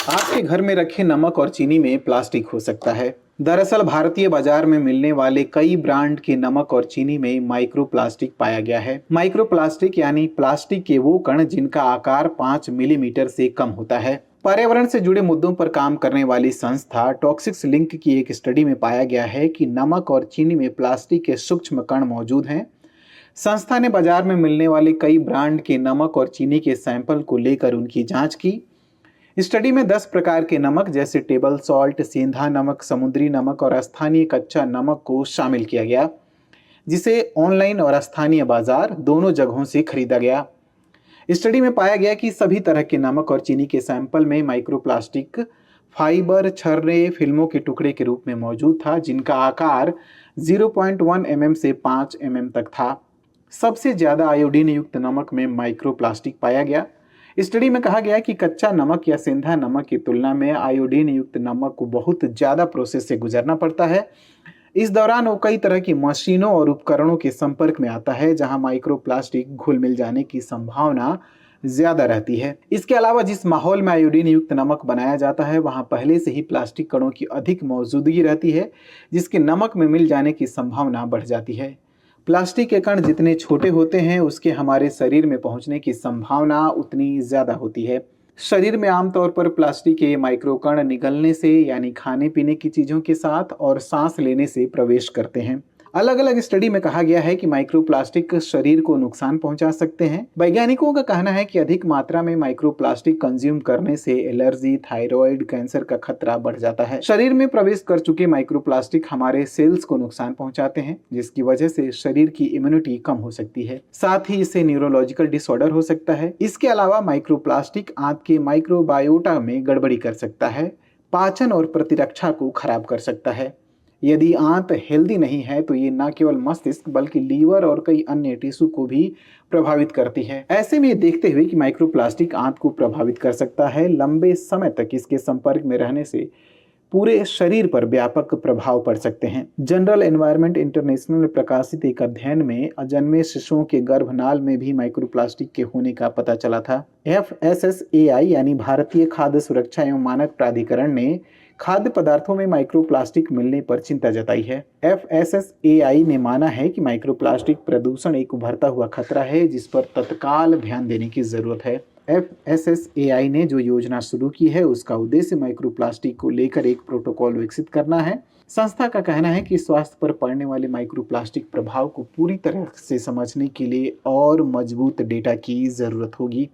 आपके घर में रखे नमक और चीनी में प्लास्टिक हो सकता है। दरअसल भारतीय बाजार में मिलने वाले कई ब्रांड के नमक और चीनी में माइक्रो प्लास्टिक पाया गया है। माइक्रो प्लास्टिक यानी प्लास्टिक के वो कण जिनका आकार 5 मिलीमीटर से कम होता है। पर्यावरण से जुड़े मुद्दों पर काम करने वाली संस्था टॉक्सिक्स लिंक की एक स्टडी में पाया गया है कि नमक और चीनी में प्लास्टिक के सूक्ष्म कण मौजूद हैं। संस्था ने बाजार में मिलने वाले कई ब्रांड के नमक और चीनी के सैंपल को लेकर उनकी जांच की। स्टडी में 10 प्रकार के नमक जैसे टेबल सॉल्ट, सेंधा नमक, समुद्री नमक और स्थानीय कच्चा नमक को शामिल किया गया, जिसे ऑनलाइन और स्थानीय बाजार दोनों जगहों से खरीदा गया। स्टडी में पाया गया कि सभी तरह के नमक और चीनी के सैंपल में माइक्रोप्लास्टिक फाइबर छर्रे फिल्मों के टुकड़े के रूप में मौजूद था, जिनका आकार 0.1 mm से 5 mm तक था। सबसे ज्यादा आयोडीन युक्त नमक में माइक्रोप्लास्टिक पाया गया। स्टडी में कहा गया कि कच्चा नमक या सेंधा नमक की तुलना में आयोडीन युक्त नमक को बहुत ज्यादा प्रोसेस से गुजरना पड़ता है। इस दौरान वो कई तरह की मशीनों और उपकरणों के संपर्क में आता है, जहां माइक्रोप्लास्टिक घुल मिल जाने की संभावना ज्यादा रहती है। इसके अलावा जिस माहौल में आयोडीन युक्त नमक बनाया जाता है, वहां पहले से ही प्लास्टिक कणों की अधिक मौजूदगी रहती है, जिसके नमक में मिल जाने की संभावना बढ़ जाती है। प्लास्टिक के कण जितने छोटे होते हैं, उसके हमारे शरीर में पहुंचने की संभावना उतनी ज्यादा होती है। शरीर में आमतौर पर प्लास्टिक के माइक्रो कण निगलने से यानी खाने पीने की चीजों के साथ और सांस लेने से प्रवेश करते हैं। अलग अलग स्टडी में कहा गया है कि माइक्रोप्लास्टिक शरीर को नुकसान पहुंचा सकते हैं। वैज्ञानिकों का कहना है कि अधिक मात्रा में माइक्रोप्लास्टिक कंज्यूम करने से एलर्जी, थायराइड, कैंसर का खतरा बढ़ जाता है। शरीर में प्रवेश कर चुके माइक्रोप्लास्टिक हमारे सेल्स को नुकसान पहुंचाते हैं, जिसकी वजह से शरीर की इम्यूनिटी कम हो सकती है। साथ ही इससे न्यूरोलॉजिकल डिसऑर्डर हो सकता है। इसके अलावा माइक्रोप्लास्टिक आंत के माइक्रोबायोटा में गड़बड़ी कर सकता है, पाचन और प्रतिरक्षा को खराब कर सकता है। यदि आंत हेल्दी नहीं है तो ये न केवल मस्तिष्क बल्कि लीवर और कई अन्य टिश्यू को भी प्रभावित करती है। ऐसे में ये देखते हुए कि माइक्रोप्लास्टिक आंत को प्रभावित कर सकता है, लंबे समय तक इसके संपर्क में रहने से पूरे शरीर पर व्यापक प्रभाव पड़ सकते हैं। जनरल एनवायरनमेंट इंटरनेशनल में प्रकाशित एक अध्ययन में अजन्मे शिशुओं के गर्भनाल में भी माइक्रोप्लास्टिक के होने का पता चला था। FSSAI यानी भारतीय खाद्य सुरक्षा एवं मानक प्राधिकरण ने खाद्य पदार्थों में माइक्रोप्लास्टिक मिलने पर चिंता जताई है। FSSAI ने माना है कि माइक्रोप्लास्टिक प्रदूषण एक उभरता हुआ खतरा है, जिस पर तत्काल ध्यान देने की जरूरत है। FSSAI ने जो योजना शुरू की है, उसका उद्देश्य माइक्रोप्लास्टिक को लेकर एक प्रोटोकॉल विकसित करना है। संस्था का कहना है कि स्वास्थ्य पर पड़ने वाले माइक्रोप्लास्टिक प्रभाव को पूरी तरह से समझने के लिए और मजबूत डेटा की जरूरत होगी।